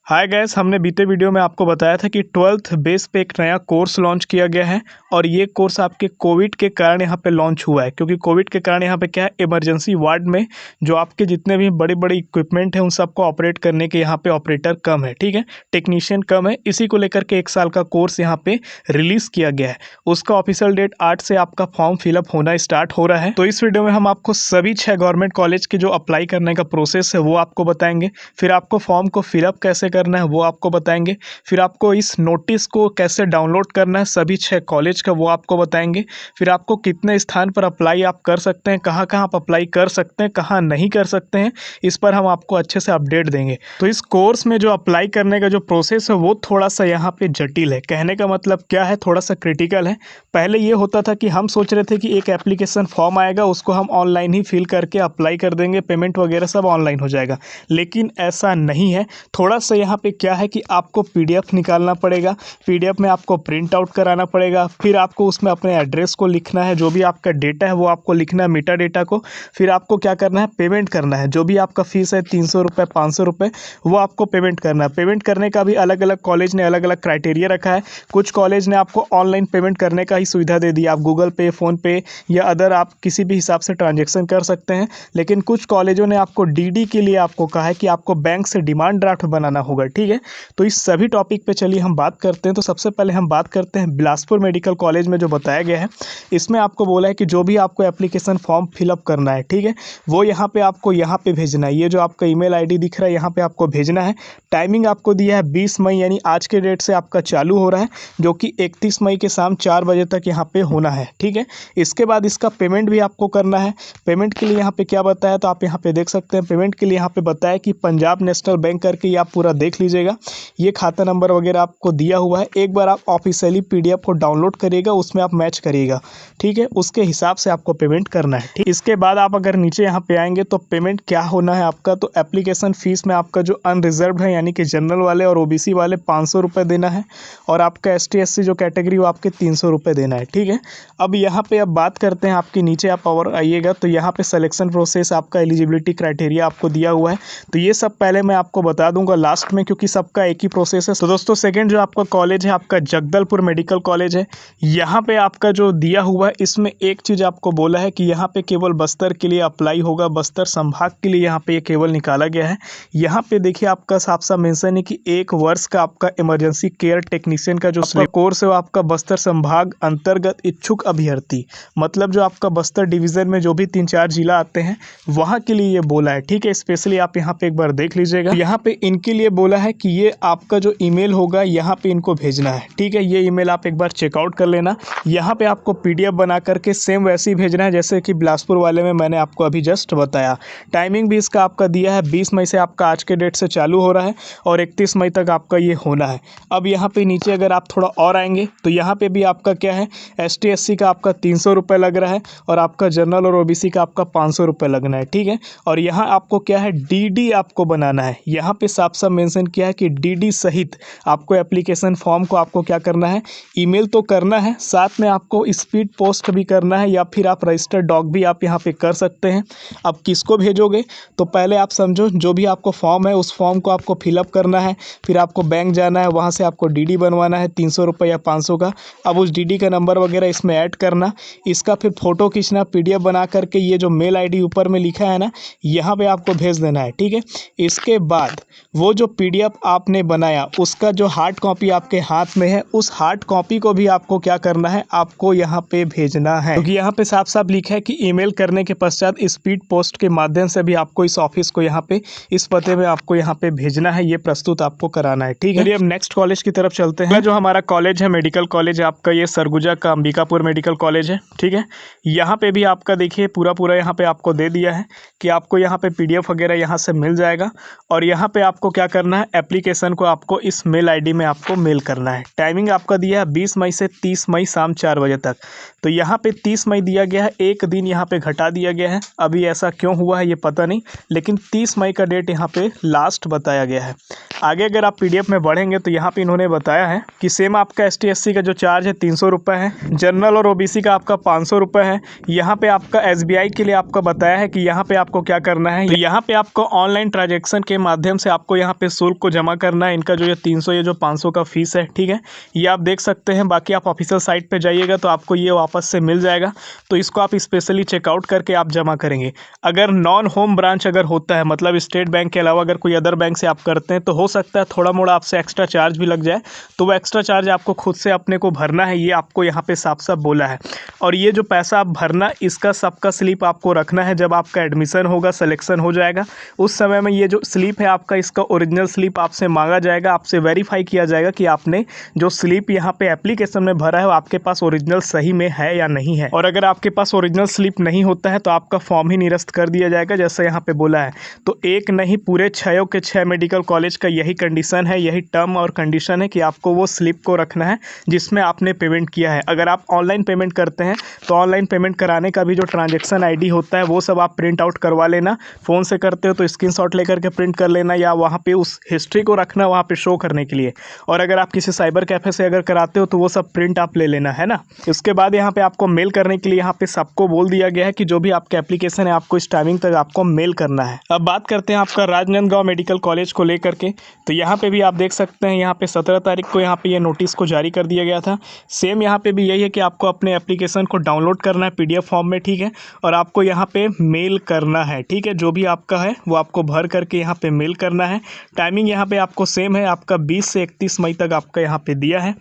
Hi guys, हमने बीते video में आपको बताया था कि 12th बेस पे एक नया कोर्स लॉन्च किया गया है और ये कोर्स आपके कोविड के कारण यहाँ पे लॉन्च हुआ है। क्योंकि कोविड के कारण यहाँ पे क्या है, इमरजेंसी वार्ड में जो आपके जितने भी बड़े बड़े इक्विपमेंट हैं उन सबको ऑपरेट करने के यहाँ पे ऑपरेटर कम है, ठीक है, टेक्नीशियन कम है। इसी को लेकर के 1 साल का कोर्स यहाँ पे रिलीज़ किया गया है। उसका ऑफिशियल डेट 8 से आपका फॉर्म फिलअप होना स्टार्ट हो रहा है। तो इस वीडियो में हम आपको सभी 6 गवर्नमेंट कॉलेज के जो अप्लाई करने का प्रोसेस है वो आपको बताएंगे। फिर आपको फॉर्म को फिलअप कैसे करना है वो आपको बताएंगे। फिर आपको इस नोटिस को कैसे डाउनलोड करना है सभी 6 कॉलेज का वो आपको बताएंगे। फिर आपको कितने स्थान पर अप्लाई आप कर सकते हैं, कहाँ कहाँ आप अप्लाई कर सकते हैं, कहाँ नहीं कर सकते हैं, इस पर हम आपको अच्छे से अपडेट देंगे। तो इस कोर्स में जो अप्लाई करने का जो प्रोसेस है वो थोड़ा सा यहाँ पे जटिल है। कहने का मतलब क्या है, थोड़ा सा क्रिटिकल है। पहले ये होता था कि हम सोच रहे थे कि एक एप्लीकेशन फॉर्म आएगा, उसको हम ऑनलाइन ही फिल करके अप्लाई कर देंगे, पेमेंट वगैरह सब ऑनलाइन हो जाएगा, लेकिन ऐसा नहीं है। थोड़ा सा यहाँ पे क्या है कि आपको पीडीएफ निकालना पड़ेगा, पीडीएफ में आपको प्रिंट आउट कराना पड़ेगा, फिर आपको उसमें अपने एड्रेस को लिखना है, जो भी आपका डेटा है वो आपको लिखना है, मीटा डेटा को। फिर आपको क्या करना है, पेमेंट करना है। जो भी आपका फीस है 300 रुपये 500 रुपये वो आपको पेमेंट करना है। पेमेंट करने का भी अलग अलग कॉलेज ने अलग अलग क्राइटेरिया रखा है। कुछ कॉलेज ने आपको ऑनलाइन पेमेंट करने का ही सुविधा दे दी, आप गूगल पे, फ़ोनपे या अदर आप किसी भी हिसाब से ट्रांजेक्शन कर सकते हैं। लेकिन कुछ कॉलेजों ने आपको डीडी के लिए आपको कहा है कि आपको बैंक से डिमांड ड्राफ्ट बनाना होगा, ठीक है। तो इस सभी टॉपिक पे चलिए हम बात करते हैं। तो सबसे पहले हम बात करते हैं बिलासपुर मेडिकल कॉलेज में जो बताया गया है। इसमें आपको बोला है कि जो भी आपको एप्लीकेशन फॉर्म फिलअप करना है, ठीक है, वो यहाँ पे आपको यहाँ पे भेजना है। ये जो आपका ईमेल आईडी दिख रहा है यहाँ पे आपको भेजना है। टाइमिंग आपको दिया है 20 मई, यानी आज के डेट से आपका चालू हो रहा है, जो कि 31 मई के शाम 4 बजे तक यहाँ पे होना है, ठीक है। इसके बाद इसका पेमेंट भी आपको करना है। पेमेंट के लिए यहाँ पे क्या बताया, तो आप यहाँ पे देख सकते हैं। पेमेंट के लिए यहाँ पे बताया कि पंजाब नेशनल बैंक करके, ये आप पूरा देख लीजिएगा, ये खाता नंबर वगैरह आपको दिया हुआ है। एक बार आप ऑफिशियली पीडीएफ को डाउनलोड करिएगा, उसमें आप मैच करिएगा, ठीक है, उसके हिसाब से आपको पेमेंट करना है, ठीक। इसके बाद आप अगर नीचे यहाँ पे आएंगे तो पेमेंट क्या होना है आपका, तो एप्लीकेशन फीस में आपका जो अनरिजर्व्ड है यानी कि जनरल वाले और ओबीसी वाले 500 रुपये देना है, और आपका एसटी एससी जो कैटेगरी वो आपके 300 रुपये देना है, ठीक है। अब यहाँ पे अब बात करते हैं आपके नीचे आप और आइएगा तो यहाँ पे सिलेक्शन प्रोसेस, आपका एलिजिबिलिटी क्राइटेरिया आपको दिया हुआ है। तो ये सब पहले मैं आपको बता दूंगा लास्ट में, क्योंकि सबका एक ही प्रोसेस है। तो दोस्तों सेकंड जो आपका कॉलेज है आपका जगदलपुर मेडिकल कॉलेज है। यहाँ पे आपका जो दिया हुआ है इसमें एक चीज़ आपको बोला है कि यहाँ पे केवल बस्तर के लिए अप्लाई होगा, बस्तर संभाग के लिए यहाँ पे ये केवल निकाला गया है। यहाँ पे देखिए आपका साफ साफ मेंशन है कि 1 वर्ष का आपका इमरजेंसी केयर टेक्नीशियन का जो कोर्स है वो आपका बस्तर संभाग अंतर्गत इच्छुक अभ्यर्थी, मतलब जो आपका बस्तर डिवीज़न में जो भी 3-4 जिला आते हैं वहाँ के लिए ये बोला है, ठीक है। स्पेशली आप यहाँ पे एक बार देख लीजिएगा, यहाँ पे इनके लिए बोला है कि ये आपका जो ईमेल होगा यहाँ पे इनको भेजना है, ठीक है। ये ईमेल आप एक बार चेकआउट कर लेना। यहाँ पे आपको पीडीएफ बना करके सेम वैसे ही भेजना है जैसे कि बिलासपुर वाले में मैंने आपको अभी जस्ट बताया। टाइमिंग भी इसका आपका दिया है 20 मई से आपका आज के डेट से चालू हो रहा है और 31 मई तक आपका ये होना है। अब यहाँ पे नीचे अगर आप थोड़ा और आएंगे तो यहाँ पे भी आपका क्या है, एसटी एससी का आपका 300 रुपये लग रहा है और आपका जनरल और ओबीसी का आपका 500 रुपये लगना है, ठीक है। और यहाँ आपको क्या है, डीडी आपको बनाना है। यहाँ पे साफ साफ मेंशन किया है कि डीडी सहित आपको एप्लीकेशन फॉर्म को आपको क्या करना है, ईमेल तो करना है, साथ में आपको स्पीड पोस्ट भी करना है, या फिर आप रजिस्टर्ड डॉक भी आप यहाँ पे कर सकते हैं। अब किसको भेजोगे, तो पहले आप समझो, जो भी आपको फॉर्म है उस फॉर्म को आपको फिलअप करना है, फिर आपको बैंक जाना है, वहाँ से आपको डीडी बनवाना है 300 रुपये या 500 का। अब उस डीडी का नंबर वगैरह इसमें ऐड करना, इसका फिर फोटो खींचना, पीडीएफ बना करके ये जो मेल आईडी ऊपर में लिखा है ना, यहाँ पे आपको भेज देना है, ठीक है। इसके बाद वो जो पीडीएफ आपने बनाया उसका जो हार्ड कॉपी आपके हाथ में है, उस हार्ड कॉपी को भी आपको क्या करना है, आपको यहाँ पे भेजना है। क्योंकि यहाँ पे साफ साफ लिखा है कि ईमेल करने के पश्चात स्पीड पोस्ट के माध्यम से भी आपको इस ऑफिस को यहाँ पे इस पते में आपको यहाँ पे भेजना है, ये प्रस्तुत आपको कराना है, ठीक है। चलिए अब नेक्स्ट कॉलेज की तरफ चलते हैं। जो हमारा कॉलेज है मेडिकल कॉलेज आपका, ये सरगुजा का अंबिकापुर मेडिकल कॉलेज है, ठीक है। यहाँ पे भी आपका देखिए पूरा यहाँ पे आपको दे दिया है कि आपको यहाँ पे पीडीएफ वगैरह यहाँ से मिल जाएगा, और यहाँ पे आपको क्या करना है, एप्लीकेशन को आपको इस मेल आईडी में आपको मेल करना है। टाइमिंग आपका दिया है 20 मई से 30 मई शाम 4 बजे तक। तो यहाँ पे 30 मई दिया गया है, एक दिन यहाँ पे घटा दिया गया है। अभी ऐसा क्यों हुआ है ये पता नहीं, लेकिन 30 मई का डेट यहाँ पे लास्ट बताया गया है। आगे अगर आप PDF में बढ़ेंगे तो यहाँ पे इन्होंने बताया है कि सेम आपका ST/SC का जो चार्ज है 300 रुपये है, जनरल और OBC का आपका 500 रुपये है। यहाँ पे आपका SBI के लिए आपका बताया है कि यहाँ पे आपको क्या करना है, तो यहाँ पे आपको ऑनलाइन ट्रांजेक्शन के माध्यम से आपको यहाँ पे शुल्क को जमा करना है। इनका जो ये 300 ये जो 500 का फीस है, ठीक है, ये आप देख सकते हैं। बाकी आप ऑफिशियल साइट पे जाइएगा तो आपको ये वापस से मिल जाएगा, तो इसको आप स्पेशली चेकआउट करके आप जमा करेंगे। अगर नॉन होम ब्रांच अगर होता है, मतलब स्टेट बैंक के अलावा अगर कोई अदर बैंक से आप करते हैं, तो हो सकता है थोड़ा मोड़ा आपसे एक्स्ट्रा चार्ज भी लग जाए, तो वो एक्स्ट्रा चार्ज आपको खुद से अपने को भरना है, ये आपको यहाँ पे साफ साफ बोला है। और ये जो पैसा आप भरना, इसका सबका स्लिप आपको रखना है। जब आपका एडमिशन होगा, सिलेक्शन हो जाएगा, उस समय में ये जो स्लिप है आपका, इसका ओरिजिनल स्लिप आपसे मांगा जाएगा, आपसे वेरीफाई किया जाएगा कि आपने जो स्लिप यहाँ पे एप्लीकेशन में भरा है वो आपके पास ओरिजिनल सही में है या नहीं है। और अगर आपके पास ओरिजिनल स्लिप नहीं होता है तो आपका फॉर्म ही निरस्त कर दिया जाएगा, जैसे यहाँ पे बोला है। तो एक नहीं, पूरे 6 के 6 मेडिकल कॉलेज का यही कंडीशन है, यही टर्म और कंडीशन है कि आपको वो स्लिप को रखना है जिसमें आपने पेमेंट किया है। अगर आप ऑनलाइन पेमेंट करते हैं तो ऑनलाइन पेमेंट कराने का भी जो ट्रांजैक्शन ID होता है वो सब आप प्रिंट आउट करवा लेना। फ़ोन से करते हो तो स्क्रीनशॉट लेकर के प्रिंट कर लेना, या वहाँ पे उस हिस्ट्री को रखना वहाँ पे शो करने के लिए। और अगर आप किसी साइबर कैफ़े से अगर कराते हो तो वो सब प्रिंट आप ले लेना, है ना। उसके बाद यहाँ पे आपको मेल करने के लिए यहाँ पे सबको बोल दिया गया है कि जो भी आपका एप्लीकेशन है आपको इस टाइमिंग तक आपको मेल करना है। अब बात करते हैं आपका राजनांदगांव मेडिकल कॉलेज को लेकर के, तो यहाँ पे भी आप देख सकते हैं यहाँ पे 17 तारीख को यहाँ पे ये नोटिस को जारी कर दिया गया था। सेम यहाँ पे भी यही है कि आपको अपने एप्लीकेशन को डाउनलोड करना है PDF फॉर्म में, ठीक है, और आपको यहाँ पे मेल करना है, ठीक है। जो भी आपका है वो आपको भर करके यहाँ पे मेल करना है। टाइमिंग यहाँ पे आपको सेम है, आपका 20 से 31 मई तक आपका यहाँ पे दिया है।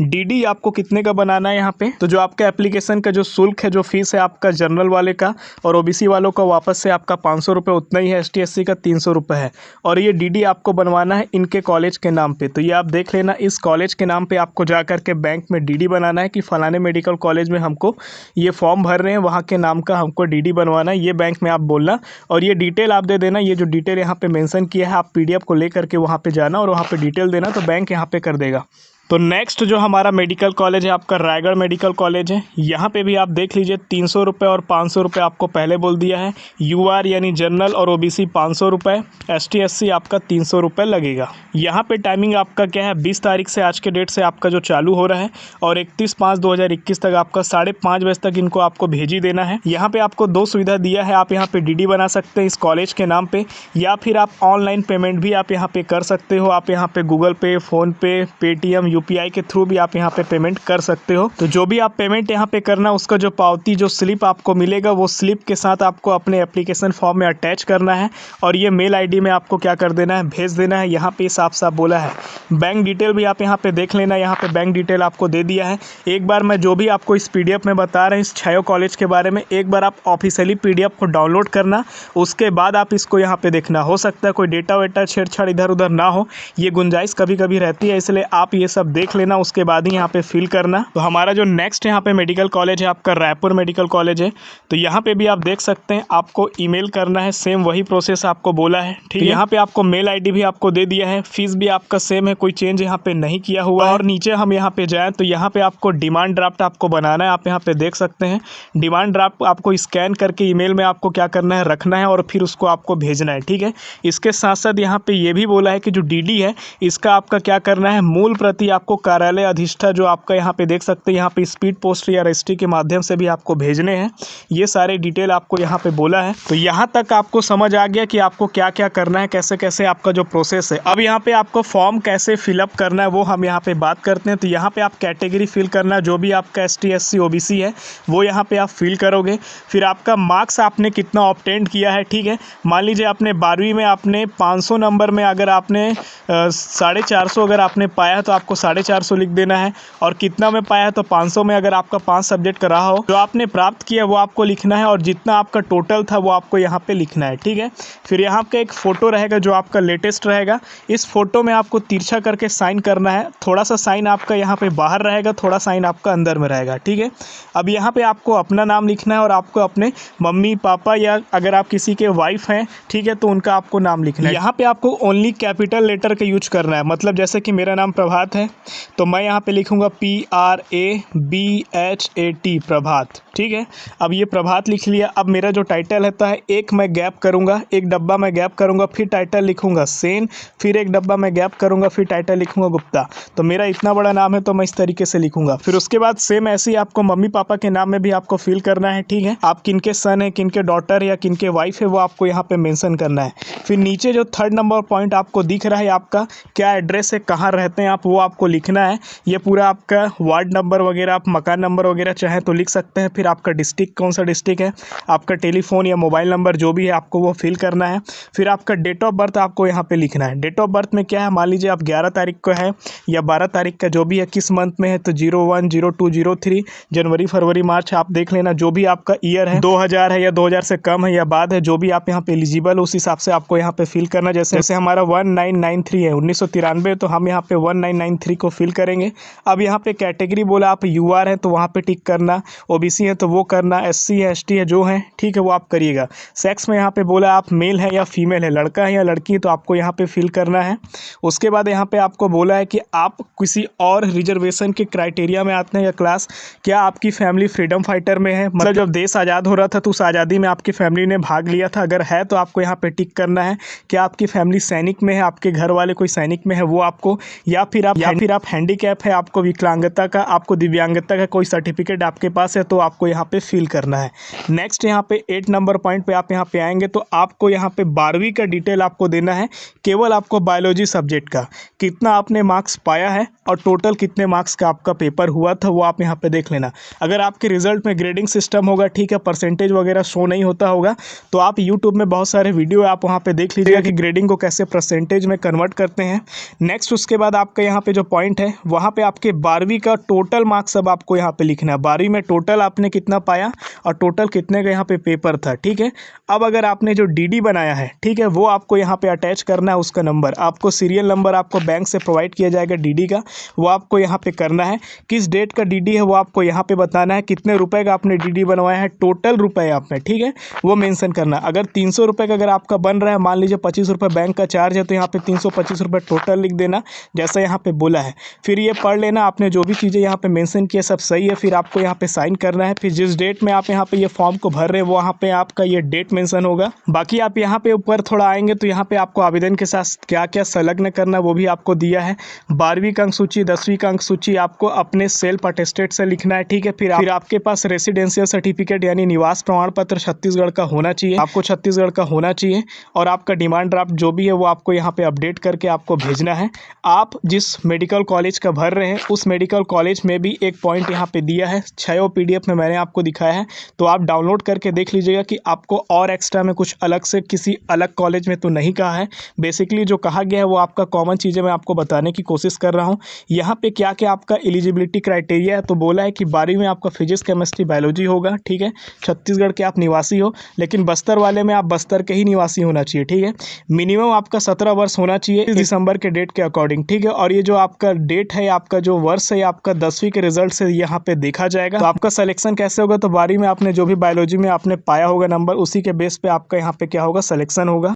DD आपको कितने का बनाना है यहाँ पे, तो जो आपका एप्लीकेशन का जो शुल्क है, जो फीस है आपका जनरल वाले का और OBC वालों का वापस से आपका 500 रुपये उतना ही है, ST/SC का 300 रुपये है। और ये DD आपको बनवाना है इनके कॉलेज के नाम पे, तो ये आप देख लेना, इस कॉलेज के नाम पे आपको जा कर के बैंक में DD बनाना है कि फलाने मेडिकल कॉलेज में हमको ये फॉर्म भर रहे हैं, वहाँ के नाम का हमको DD बनवाना है, ये बैंक में आप बोलना और ये डिटेल आप दे देना। ये जो डिटेल यहाँ पे मेंशन किया है, आप PDF को ले करके वहाँ पे जाना और वहाँ पे डिटेल देना, तो बैंक यहाँ पे कर देगा। तो नेक्स्ट जो हमारा मेडिकल कॉलेज है आपका रायगढ़ मेडिकल कॉलेज है। यहाँ पे भी आप देख लीजिए 300 रुपये और 500 रुपये आपको पहले बोल दिया है। UR यानी जनरल और OBC 500 रुपये, ST/SC आपका 300 रुपये लगेगा। यहाँ पे टाइमिंग आपका क्या है, 20 तारीख से आज के डेट से आपका जो चालू हो रहा है और 31/5/2021 तक आपका 5:30 बजे तक इनको आपको भेज ही देना है। यहाँ पे आपको 2 सुविधा दिया है, आप यहाँ पे DD बना सकते हैं इस कॉलेज के नाम पे, या फिर आप ऑनलाइन पेमेंट भी आप यहाँ पे कर सकते हो। आप यहाँ पे गूगल पे, फ़ोनपे, पेटीएम, UPI के थ्रू भी आप यहाँ पे पेमेंट कर सकते हो। तो जो भी आप पेमेंट यहाँ पे करना, उसका जो पावती, जो स्लिप आपको मिलेगा, वो स्लिप के साथ आपको अपने एप्लीकेशन फॉर्म में अटैच करना है और ये मेल ID में आपको क्या कर देना है, भेज देना है। यहाँ पे साफ साफ बोला है। बैंक डिटेल भी आप यहाँ पे देख लेना, यहाँ पे बैंक डिटेल आपको दे दिया है। एक बार मैं जो भी आपको इस PDF में बता रहे हैं इस 6 कॉलेज के बारे में, एक बार आप ऑफिशियली PDF को डाउनलोड करना, उसके बाद आप इसको यहाँ पे देखना। हो सकता है कोई डेटा वेटा छेड़छाड़ इधर उधर ना हो, ये गुंजाइश कभी कभी रहती है, इसलिए आप ये सब देख लेना, उसके बाद ही यहाँ पे फिल करना। तो हमारा जो नेक्स्ट यहाँ पे मेडिकल कॉलेज है आपका रायपुर मेडिकल कॉलेज है। तो यहाँ पे भी आप देख सकते हैं, आपको ईमेल करना है, सेम वही प्रोसेस आपको बोला है, ठीक है। यहाँ पे आपको मेल ID भी आपको दे दिया है, फीस भी आपका सेम है, कोई चेंज यहाँ पे नहीं किया हुआ है। और नीचे हम यहाँ पे जाएँ तो यहाँ पे आपको डिमांड ड्राफ्ट आपको बनाना है, आप यहाँ पे देख सकते हैं। डिमांड ड्राफ्ट आपको स्कैन करके ईमेल में आपको क्या करना है, रखना है और फिर उसको आपको भेजना है, ठीक है। इसके साथ साथ यहाँ पे ये भी बोला है कि जो DD है इसका आपका क्या करना है, मूल प्रति आपको कार्यालय अधिष्ठा जो आपका यहाँ पे देख सकते हैं, यहाँ पे स्पीड पोस्ट या रजिस्ट्री के माध्यम से भी आपको भेजने हैं। ये सारे डिटेल आपको यहाँ पे बोला है। तो यहाँ तक आपको समझ आ गया कि आपको क्या क्या करना है, कैसे कैसे आपका जो प्रोसेस है। अब यहाँ पे आपको फॉर्म कैसे फिलअप करना है वो हम यहाँ पे बात करते हैं। तो यहाँ पे आप कैटेगरी फिल करना, जो भी आपका ST/SC OBC है वो यहाँ पे आप फिल करोगे। फिर आपका मार्क्स आपने कितना ऑब्टेन किया है, ठीक है। मान लीजिए आपने 12वीं में आपने 500 नंबर में अगर आपने 450 अगर आपने पाया तो आपको 450 लिख देना है, और कितना में पाया तो 500 में अगर आपका 5 सब्जेक्ट का रहा हो जो आपने प्राप्त किया वो आपको लिखना है, और जितना आपका टोटल था वो आपको यहाँ पे लिखना है, ठीक है। फिर यहाँ पे एक फ़ोटो रहेगा जो आपका लेटेस्ट रहेगा, इस फोटो में आपको तिरछा करके साइन करना है। थोड़ा सा साइन आपका यहाँ पे बाहर रहेगा, थोड़ा साइन आपका अंदर में रहेगा, ठीक है। अब यहाँ पे आपको अपना नाम लिखना है और आपको अपने मम्मी पापा या अगर आप किसी के वाइफ हैं, ठीक है, तो उनका आपको नाम लिखना है। यहाँ पे आपको ओनली कैपिटल लेटर का यूज करना है, मतलब जैसे कि मेरा नाम प्रभात है तो मैं यहाँ पे लिखूँगा PRABHAT, प्रभात। ठीक है, अब ये प्रभात लिख लिया। अब मेरा जो टाइटल रहता है, एक मैं गैप करूँगा, एक डब्बा मैं गैप करूँगा, फिर टाइटल लिखूँगा सेन, फिर एक डब्बा मैं गैप करूँगा, फिर टाइटल लिखूँगा गुप्ता। तो मेरा इतना बड़ा नाम है तो मैं इस तरीके से लिखूँगा। फिर उसके बाद सेम ऐसे ही आपको मम्मी पापा के नाम में भी आपको फिल करना है। ठीक है, आप किनके सन है, किनके डॉटर या किनके वाइफ है, वो आपको यहाँ पे मेंशन करना है। फिर नीचे जो 3rd नंबर पॉइंट आपको दिख रहा है, आपका क्या एड्रेस है, कहाँ रहते हैं आप, वो आपको लिखना है। ये पूरा आपका वार्ड नंबर वगैरह, आप मकान नंबर वगैरह चाहे तो लिख सकते हैं। फिर आपका डिस्ट्रिक्ट कौन सा डिस्ट्रिक्ट है, आपका टेलीफोन या मोबाइल नंबर जो भी है आपको वो फिल करना है। फिर आपका डेट ऑफ बर्थ आपको यहाँ पे लिखना है। डेट ऑफ बर्थ में क्या है, मान लीजिए आप 11 तारीख को है या 12 तारीख का, जो भी है, किस मंथ में है, तो 01, 02, 03, जनवरी, फरवरी, मार्च आप देख लेना। जो भी आपका ईयर है, 2000 है या 2000 से कम है या बाद है, जो भी आप यहाँ पे एलिजिबल, उस हिसाब से आपको यहाँ पे फिल करना। जैसे हमारा 1993 है, 1993, तो हम यहाँ पे 1993 को फिल करेंगे। अब यहाँ पे कैटेगरी बोला, आप यूआर है तो वहाँ पे टिक करना, ओबीसी है तो वो करना, एससी है, एसटी है, जो है, ठीक है, वो आप करिएगा। सेक्स में यहाँ पे बोला आप मेल है या फीमेल है, लड़का है या लड़की है, तो आपको यहाँ पे फिल करना है। उसके बाद यहाँ पे आपको बोला है कि आप किसी और रिजर्वेशन के क्राइटेरिया में आते हैं या क्लास, क्या आपकी फैमिली फ्रीडम फाइटर में है, मतलब जब देश आज़ाद हो रहा था तो उस आज़ादी में आपकी फैमिली ने भाग लिया था, अगर है तो आपको यहाँ पे टिक करना है। क्या आपकी फैमिली सैनिक में है, आपके घर वाले कोई सैनिक में है, वो आपको, या फिर आप हैंडीकैप है, आपको विकलांगता का, आपको दिव्यांगता का कोई सर्टिफिकेट आपके पास है, तो आपको यहाँ पे फिल करना है। नेक्स्ट यहाँ पे 8 नंबर पॉइंट पे आप यहाँ पे आएंगे तो आपको यहाँ पे 12वीं का डिटेल आपको देना है। केवल आपको बायोलॉजी सब्जेक्ट का कितना आपने मार्क्स पाया है और टोटल कितने मार्क्स का आपका पेपर हुआ था, वो आप यहाँ पे देख लेना। अगर आपके रिजल्ट में ग्रेडिंग सिस्टम होगा, ठीक है, परसेंटेज वगैरह शो नहीं होता होगा, तो आप यूट्यूब में बहुत सारे वीडियो आप वहाँ पे देख लीजिएगा कि ग्रेडिंग को कैसे परसेंटेज में कन्वर्ट करते हैं। नेक्स्ट उसके बाद आपका यहाँ पे जो पॉइंट है, वहाँ पे आपके 12वीं का टोटल मार्क्स अब आपको यहाँ पे लिखना है। 12वीं में टोटल आपने कितना पाया और टोटल कितने का यहाँ पे पेपर था। ठीक है, अब अगर आपने जो डीडी बनाया है, ठीक है, वो आपको यहाँ पे अटैच करना है। उसका नंबर आपको, सीरियल नंबर आपको बैंक से प्रोवाइड किया जाएगा डीडी का, वो आपको यहाँ पे करना है। किस डेट का डीडी है वो आपको यहाँ पे बताना है। कितने रुपए का आपने डीडी बनवाया है, टोटल रुपए आपने, ठीक है, वो मेंशन करना। अगर 300 रुपये का अगर आपका बन रहा है, मान लीजिए 25 रुपये बैंक का चार्ज है, तो यहाँ पे 325 रुपये टोटल लिख देना, जैसा यहाँ पे बोला है। फिर ये पढ़ लेना, आपने जो भी चीज़ें यहाँ पे मेंशन किया सब सही है। फिर आपको यहाँ पे साइन करना है। फिर जिस डेट में आप यहाँ पे ये फॉर्म को भर रहे हैं, वो वहाँ पे आपका ये डेट मेंशन होगा। बाकी आप यहाँ पे ऊपर थोड़ा आएंगे तो यहाँ पे आपको आवेदन के साथ क्या क्या संलग्न करना वो भी आपको दिया है। 12वीं का अंक सूची, 10वीं का अंक सूची आपको अपने सेल्फ अटेस्टेड से लिखना है। ठीक है, फिर आपके पास रेसिडेंशियल सर्टिफिकेट यानी निवास प्रमाण पत्र छत्तीसगढ़ का होना चाहिए, आपको छत्तीसगढ़ का होना चाहिए। और आपका डिमांड ड्राफ्ट जो भी है वो आपको यहाँ पे अपडेट करके आपको भेजना है। आप जिस मेडिकल कॉलेज का भर रहे हैं, उस मेडिकल कॉलेज में भी एक पॉइंट यहाँ पे दिया है, 6 PDF में मैंने आपको दिखाया है, तो आप डाउनलोड करके देख लीजिएगा कि आपको और एक्स्ट्रा में कुछ अलग से किसी अलग कॉलेज में तो नहीं कहा है। बेसिकली जो कहा गया है वो आपका कॉमन चीज़ें मैं आपको बताने की कोशिश कर रहा हूँ। यहाँ पे क्या क्या आपका एलिजिबिलिटी क्राइटेरिया है, तो बोला है कि 12वीं में आपका फिजिक्स, केमिस्ट्री, बायोलॉजी होगा। ठीक है, छत्तीसगढ़ के आप निवासी हो, लेकिन बस्तर वाले में आप बस्तर के ही निवासी होना चाहिए। ठीक है, मिनिमम आपका 17 वर्ष होना चाहिए इस दिसंबर के डेट के अकॉर्डिंग। ठीक है, और ये जो आपका डेट है, आपका जो वर्ष है, आपका 10वीं के रिजल्ट से यहाँ पे देखा जाएगा। तो आपका सिलेक्शन कैसे होगा, तो 12वीं में आपने जो भी बायोलॉजी में आपने पाया होगा नंबर, उसी के बेस पे आपका यहाँ पे क्या होगा, सिलेक्शन होगा।